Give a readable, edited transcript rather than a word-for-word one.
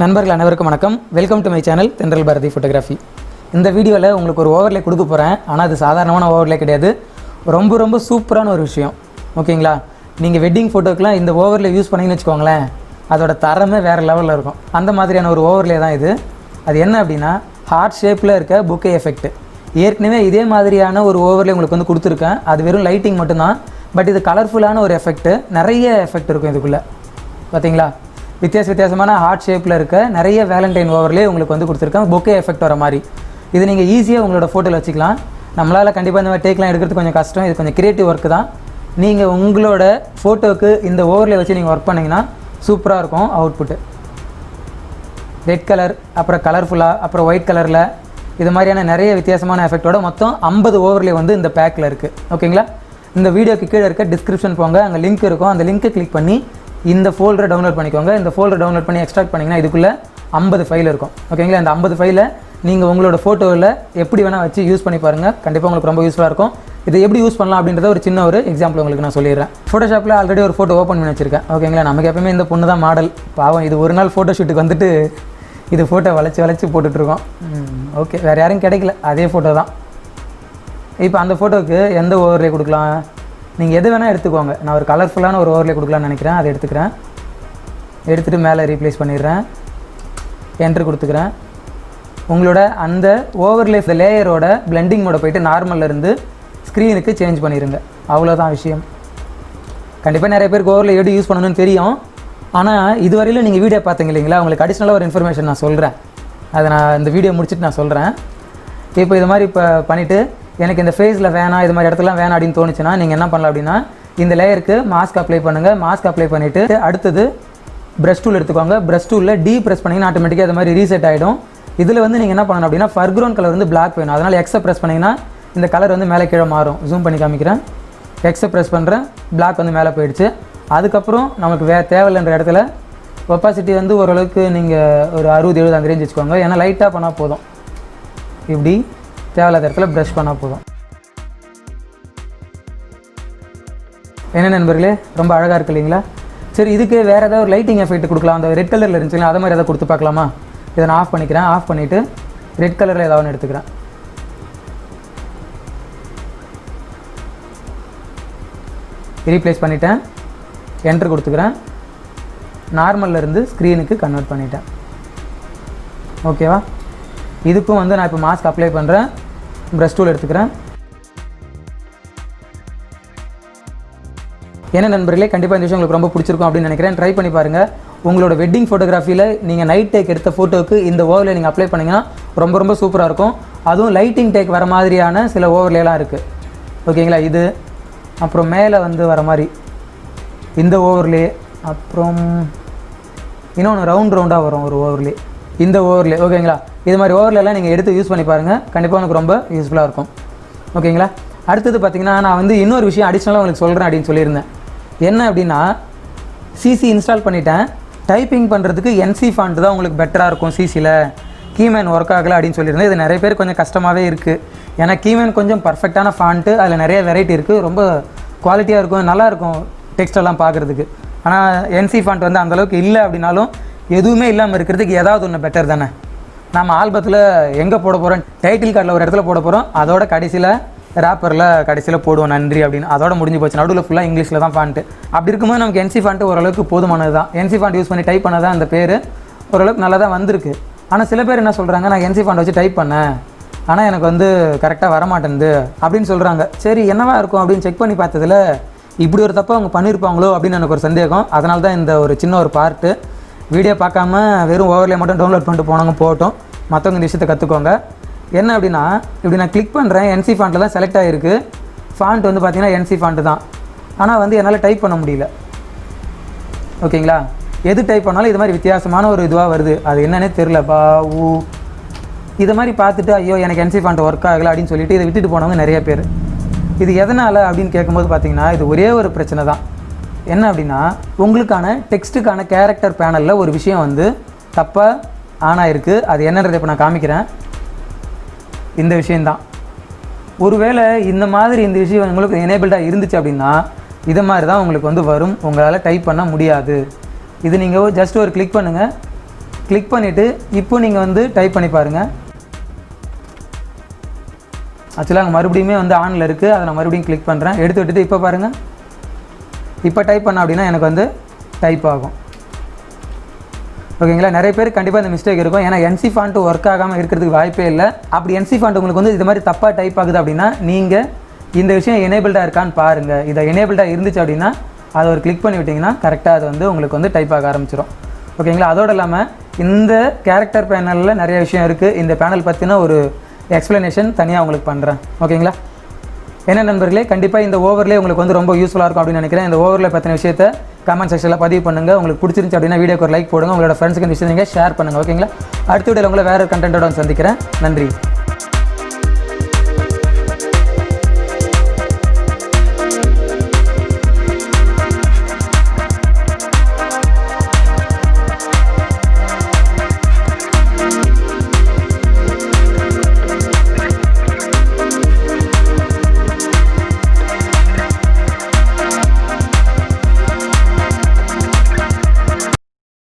நண்பர்கள் அனைவருக்கும் வணக்கம். வெல்கம் டு மை சேனல் தென்றல் பாரதி ஃபோட்டோகிராஃபி. இந்த வீடியோவில் உங்களுக்கு ஒரு ஓவர்லே கொடுக்க போகிறேன். ஆனால் அது சாதாரணமான ஓவர்லே கிடையாது, ரொம்ப சூப்பரான ஒரு விஷயம். ஓகேங்களா? நீங்கள் வெட்டிங் ஃபோட்டோக்கெலாம் இந்த ஓவர்லே யூஸ் பண்ணிங்கன்னு வச்சுக்கோங்களேன், அதோட தரமே வேறு லெவலில் இருக்கும். அந்த மாதிரியான ஒரு ஓவர்லே தான் இது. அது என்ன அப்படின்னா, ஹார்ட் ஷேப்பில் இருக்க பொக்கே எஃபெக்ட். ஏற்கனவே இதே மாதிரியான ஒரு ஓவர்லே உங்களுக்கு வந்து கொடுத்துருக்கேன். அது வெறும் லைட்டிங் மட்டும்தான். பட் இது கலர்ஃபுல்லான ஒரு எஃபெக்ட்டு. நிறைய எஃபெக்ட் இருக்கும் இதுக்குள்ளே. பார்த்தீங்களா? வித்தியாசமான ஹார்ட் ஷேப்பில் இருக்க நிறைய வேலண்டைன் ஓவர்லே உங்களுக்கு வந்து கொடுத்துருக்கேன், பொக்கே எஃபெக்ட் வர மாதிரி. இது நீங்கள் ஈஸியாக உங்களோட ஃபோட்டோவில் வச்சுக்கலாம். நம்மளால் கண்டிப்பாக இந்த மாதிரி டேக்லாம் எடுக்கிறது கொஞ்சம் கஷ்டம். இது கொஞ்சம் க்ரியேட்டிவ் ஒர்க்கு தான். நீங்கள் உங்களோட ஃபோட்டோவுக்கு இந்த ஓவர்லே வச்சு நீங்கள் ஒர்க் பண்ணிங்கன்னா சூப்பராக இருக்கும் அவுட்புட்டு. ரெட் கலர், அப்புறம் கலர்ஃபுல்லாக, அப்புறம் ஒயிட் கலரில், இது மாதிரியான நிறைய வித்தியாசமான எஃபெக்டோட மொத்தம் 50 ஓவர்லே வந்து இந்த பேக்கில் இருக்குது. ஓகேங்களா? இந்த வீடியோக்கு கீழே இருக்க டிஸ்கிரிப்ஷன் போங்க, அங்கே லிங்க் இருக்கும். அந்த லிங்க்கை கிளிக் பண்ணி இந்த ஃபோல்டரை டவுன்லோட் பண்ணிக்கோங்க. இந்த ஃபோல்டரை டவுன்லோட் பண்ணி எக்ஸ்ட்ராக்ட் பண்ணிங்கன்னா இதுக்குள்ளே 50 ஃபைல் இருக்கும். ஓகேங்களா? இந்த 50 ஃபைலை நீங்கள் உங்களோட ஃபோட்டோவில் எப்படி வேணால் வச்சு யூஸ் பண்ணி பாருங்கள். கண்டிப்பாக உங்களுக்கு ரொம்ப யூஸ்ஃபுல்லாக இருக்கும். இதை எப்படி யூஸ் பண்ணலாம் அப்படின்றத ஒரு சின்ன ஒரு எக்ஸாம்பிள் உங்களுக்கு நான் சொல்லிடுறேன். ஃபோட்டோஷாப்பில் ஆல்ரெடி ஒரு ஃபோட்டோ ஓப்பன் பண்ணி வச்சுருக்கேன். ஓகேங்களா? நமக்கு எப்பவுமே இந்த பொண்ணு தான் மாடல். பாவம், இது ஒரு நாள் ஃபோட்டோ ஷூட்டுக்கு வந்துட்டு இது ஃபோட்டோ வளைச்சி போட்டுட்ருக்கோம். ஓகே, வேறு யாரும் கிடைக்கல, அதே ஃபோட்டோ தான். இப்போ அந்த ஃபோட்டோவுக்கு எந்த ஓவர்லே கொடுக்கலாம்? நீங்கள் எது வேணால் எடுத்துக்கோங்க. நான் ஒரு கலர்ஃபுல்லான ஒரு ஓவர்லே கொடுக்கலான்னு நினைக்கிறேன். அதை எடுத்துகிட்டு மேலே ரீப்ளேஸ் பண்ணிடுறேன். என்ட்ரு கொடுத்துக்கிறேன். உங்களோட அந்த ஓவர்லே லேயரோட பிளெண்டிங் மோட போய்ட்டு நார்மல்லேருந்து ஸ்க்ரீனுக்கு சேஞ்ச் பண்ணிடுங்க. அவ்வளோதான் விஷயம். கண்டிப்பாக நிறைய பேருக்கு ஓவர்லே எப்படி யூஸ் பண்ணணும்னு தெரியும். ஆனால் இதுவரையில் நீங்கள் வீடியோ பார்த்தீங்க இல்லைங்களா, உங்களுக்கு அடிஷ்னலாக ஒரு இன்ஃபர்மேஷன் நான் சொல்கிறேன். அதை நான் இந்த வீடியோ முடிச்சுட்டு நான் சொல்கிறேன். இப்போ இது மாதிரி இப்போ பண்ணிவிட்டு எனக்கு இந்த ஃபேஸில் வேணாம், இது மாதிரி இடத்துலாம் வேணாம் அப்படின்னு தோணுச்சுன்னா நீங்கள் என்ன பண்ணலாம் அப்படின்னா, இந்த லேயருக்கு மாஸ்க் அப்ளை பண்ணுங்கள். மாஸ்க் அப்ளை பண்ணிவிட்டு அடுத்தது ப்ரஷ் டூல் எடுத்துக்கோங்க. ப்ரஷ் டூலில் டீ ப்ரெஸ் பண்ணிங்கன்னா ஆட்டோமேட்டிக்காக அது மாதிரி ரீசெட் ஆகிடும். இதில் வந்து நீங்கள் என்ன பண்ணணும் அப்படின்னா, ஃபர்க்ரவுண்ட் கலர் வந்து பிளாக் வேணும். அதனால் எக்ஸை ப்ரெஸ் பண்ணிங்கன்னா இந்த கலர் வந்து மேலே கீழே மாறும். ஜூம் பண்ணி காமிக்கிறேன். எக்ஸை ப்ரெஸ் பண்ணுறேன், பிளாக் வந்து மேலே போயிடுச்சு. அதுக்கப்புறம் நமக்கு தேவையில்லைன்ற இடத்துல ஒப்பாசிட்டி வந்து ஓரளவுக்கு நீங்கள் ஒரு 60-70 அந்த ரேஞ்ச் வச்சுக்கோங்க. ஏன்னா லைட்டாக பண்ணால் போதும். இப்படி தேவையில்லாத இடத்துல ப்ரஷ் பண்ணால் போதும். என்ன நண்பர்களே, ரொம்ப அழகாக இருக்குது இல்லைங்களா? சரி, இதுக்கு வேறு ஏதாவது ஒரு லைட்டிங் எஃபெக்ட் கொடுக்கலாம். அந்த ரெட் கலரில் இருந்துச்சுங்களா, அதை மாதிரி எதாவது கொடுத்து பார்க்கலாமா? இதை நான் ஆஃப் பண்ணிக்கிறேன். ஆஃப் பண்ணிவிட்டு ரெட் கலரில் ஏதாவது ஒன்று எடுத்துக்கிறேன். ரீப்ளேஸ் பண்ணிவிட்டேன். என்ட்ரு கொடுத்துக்கிறேன். நார்மலில் இருந்து ஸ்க்ரீனுக்கு கன்வெர்ட் பண்ணிட்டேன். ஓகேவா? இதுக்கும் வந்து நான் இப்போ மாஸ்க் அப்ளை பண்ணுறேன். ப்ரஷ் டூல் எடுத்துக்கிறேன். என்ன நண்பர்களே, கண்டிப்பாக இந்த விஷயம் உங்களுக்கு ரொம்ப பிடிச்சிருக்கும் அப்படின்னு நினைக்கிறேன். ட்ரை பண்ணி பாருங்கள். உங்களோட வெட்டிங் ஃபோட்டோகிராஃபியில் நீங்கள் நைட் டேக் எடுத்த ஃபோட்டோவுக்கு இந்த ஓவர்லே நீங்கள் அப்ளை பண்ணிங்கன்னா ரொம்ப சூப்பராக இருக்கும். அதுவும் லைட்டிங் டேக் வர மாதிரியான சில ஓவர்லேலாம் இருக்குது. ஓகேங்களா? இது அப்புறம் மேலே வந்து வர மாதிரி இந்த ஓவர்லே, அப்புறம் இன்னொன்று ரவுண்டாக வரும் ஒரு ஓவர்லே, இந்த ஓவர்லே. ஓகேங்களா? இது மாதிரி ஓவர்லாம் நீங்கள் எடுத்து யூஸ் பண்ணி பாருங்கள். கண்டிப்பாக உங்களுக்கு ரொம்ப யூஸ்ஃபுல்லாக இருக்கும். ஓகேங்களா? அடுத்தது பார்த்திங்கன்னா, நான் வந்து இன்னொரு விஷயம் அடிஷ்னலாக உங்களுக்கு சொல்கிறேன் அப்படின்னு சொல்லியிருந்தேன். என்ன அப்படின்னா, சிசி இன்ஸ்டால் பண்ணிட்டேன். டைப்பிங் பண்ணுறதுக்கு என்சி ஃபாண்ட் தான் உங்களுக்கு பெட்டராக இருக்கும். சிசியில் கீமேன் ஒர்க் ஆகலை அப்படின்னு சொல்லியிருந்தேன். இது நிறைய பேர் கொஞ்சம் கஷ்டமாகவே இருக்குது. ஏன்னா கீமேன் கொஞ்சம் பர்ஃபெக்டான ஃபாண்ட்டு, அதில் நிறைய வெரைட்டி இருக்குது. ரொம்ப குவாலிட்டியாக இருக்கும், நல்லாயிருக்கும் டெக்ஸ்டெல்லாம் பார்க்குறதுக்கு. ஆனால் என்சி ஃபாண்ட் வந்து அந்தளவுக்கு இல்லை அப்படின்னாலும், எதுவுமே இல்லாமல் இருக்கிறதுக்கு ஏதாவது ஒன்று பெட்டர் தானே. நம்ம ஆல்பத்தில் எங்கே போட போகிறோம், டைட்டில் கார்டில் ஒரு இடத்துல போட போகிறோம், அதோட கடைசியில் ரேப்பரில் கடைசியில் போடுவோம் நன்றி அப்படின்னு, அதோட முடிஞ்சு போச்சு. நடுவில் ஃபுல்லாக இங்கிலீஷில் தான் ஃபாண்ட்டு. அப்படி இருக்கும்போது நமக்கு என்சி ஃபாண்ட்டு ஓரளவுக்கு போதுமானது தான். என்சி ஃபாண்ட் யூஸ் பண்ணி டைப் பண்ணதான் அந்த பேர் ஓரளவுக்கு நல்லா தான் வந்திருக்கு. ஆனால் சில பேர் என்ன சொல்கிறாங்க, நான் என்சி ஃபாண்ட் வச்சு டைப் பண்ணேன், ஆனால் எனக்கு வந்து கரெக்டாக வரமாட்டேங்குது அப்படின்னு சொல்கிறாங்க. சரி, என்னவா இருக்கும் அப்படின்னு செக் பண்ணி பார்த்ததில் இப்படி ஒரு தப்பாக அவங்க பண்ணியிருப்பாங்களோ அப்படின்னு எனக்கு ஒரு சந்தேகம். அதனால தான் இந்த ஒரு சின்ன ஒரு பார்ட்டு. வீடியோ பார்க்காம வெறும் ஓவர்லே மட்டும் டவுன்லோட் பண்ணிட்டு போனவங்க போகட்டும், மற்றவங்க இந்த விஷயத்தை கற்றுக்கோங்க. என்ன அப்படின்னா, இப்படி நான் கிளிக் பண்ணுறேன், என்சி ஃபாண்ட்டில் தான் செலக்ட் ஆகிருக்கு. ஃபாண்ட் வந்து பார்த்திங்கன்னா என்சி ஃபாண்ட்டு தான். ஆனால் வந்து என்னால் டைப் பண்ண முடியல. ஓகேங்களா? எது டைப் பண்ணாலும் இது மாதிரி வித்தியாசமான ஒரு இதுவாக வருது. அது என்னன்னே தெரில. ஊ இதை மாதிரி பார்த்துட்டு ஐயோ எனக்கு என்சி ஃபாண்ட் ஒர்க் ஆகலை அப்படின்னு சொல்லிட்டு இதை விட்டுட்டு போனவங்க நிறைய பேர். இது எதனால் அப்படின்னு கேட்கும்போது பார்த்திங்கன்னா, இது ஒரே ஒரு பிரச்சனை தான். என்ன அப்படின்னா, உங்களுக்கான டெக்ஸ்ட்டுக்கான கேரக்டர் பேனலில் ஒரு விஷயம் வந்து தப்பாக ஆன் ஆகிருக்கு. அது என்னன்றதை இப்போ நான் காமிக்கிறேன். இந்த விஷயந்தான். ஒருவேளை இந்த மாதிரி இந்த விஷயம் உங்களுக்கு எனேபிள்டாக இருந்துச்சு அப்படின்னா, இதை மாதிரி தான் உங்களுக்கு வந்து வரும். உங்களால் டைப் பண்ண முடியாது. இது நீங்கள் ஜஸ்ட் ஒரு கிளிக் பண்ணுங்கள். கிளிக் பண்ணிவிட்டு இப்போ நீங்கள் வந்து டைப் பண்ணி பாருங்கள். ஆக்சுவலாக அங்கே மறுபடியுமே வந்து ஆனில் இருக்குது. அதை நான் மறுபடியும் கிளிக் பண்ணுறேன். எடுத்து விட்டுட்டு இப்போ பாருங்கள். இப்போ டைப் பண்ண அப்படின்னா எனக்கு வந்து டைப் ஆகும். ஓகேங்களா? நிறைய பேர் கண்டிப்பாக இந்த மிஸ்டேக் இருக்கும். ஏன்னா NC ஃபாண்ட் ஒர்க் ஆகாமல் இருக்கிறதுக்கு வாய்ப்பே இல்லை. அப்படி NC ஃபாண்ட் உங்களுக்கு வந்து இது மாதிரி தப்பாக டைப் ஆகுது அப்படின்னா நீங்கள் இந்த விஷயம் எனேபிள்டாக இருக்கான்னு பாருங்கள். இதை எனேபிள்டாக இருந்துச்சு அப்படின்னா அதை ஒரு கிளிக் பண்ணி விட்டிங்கன்னா கரெக்டாக அது வந்து உங்களுக்கு வந்து டைப் ஆக ஆரம்பிச்சிடும். ஓகேங்களா? அதோடு இல்லாமல் இந்த கேரக்டர் பேனலில் நிறைய விஷயம் இருக்குது. இந்த பேனல் பற்றின ஒரு எக்ஸ்ப்ளனேஷன் தனியாக உங்களுக்கு பண்ணுறேன். ஓகேங்களா? என்ன நண்பர்களே, கண்டிப்பாக இந்த ஓவர்லே உங்களுக்கு வந்து ரொம்ப யூஸ்ஃபுல்லாக இருக்கும் அப்படின்னு நினைக்கிறேன். இந்த ஓவர்லே பற்றின விஷயத்தை கமெண்ட் செக்ஷனில் பதிவு பண்ணுங்கள். உங்களுக்கு பிடிச்சிருந்துச்சு அப்படின்னா வீடியோக்கு ஒரு லைக் போடுங்க. உங்களோட ஃப்ரெண்ட்ஸுக்கு இந்த விஷயம் நீங்கள் ஷேர் பண்ணுங்கள். ஓகேங்களா? அடுத்த வீடியோவில் உங்களை வேறு கண்டென்ட்டோட சந்திக்கிறேன். நன்றி.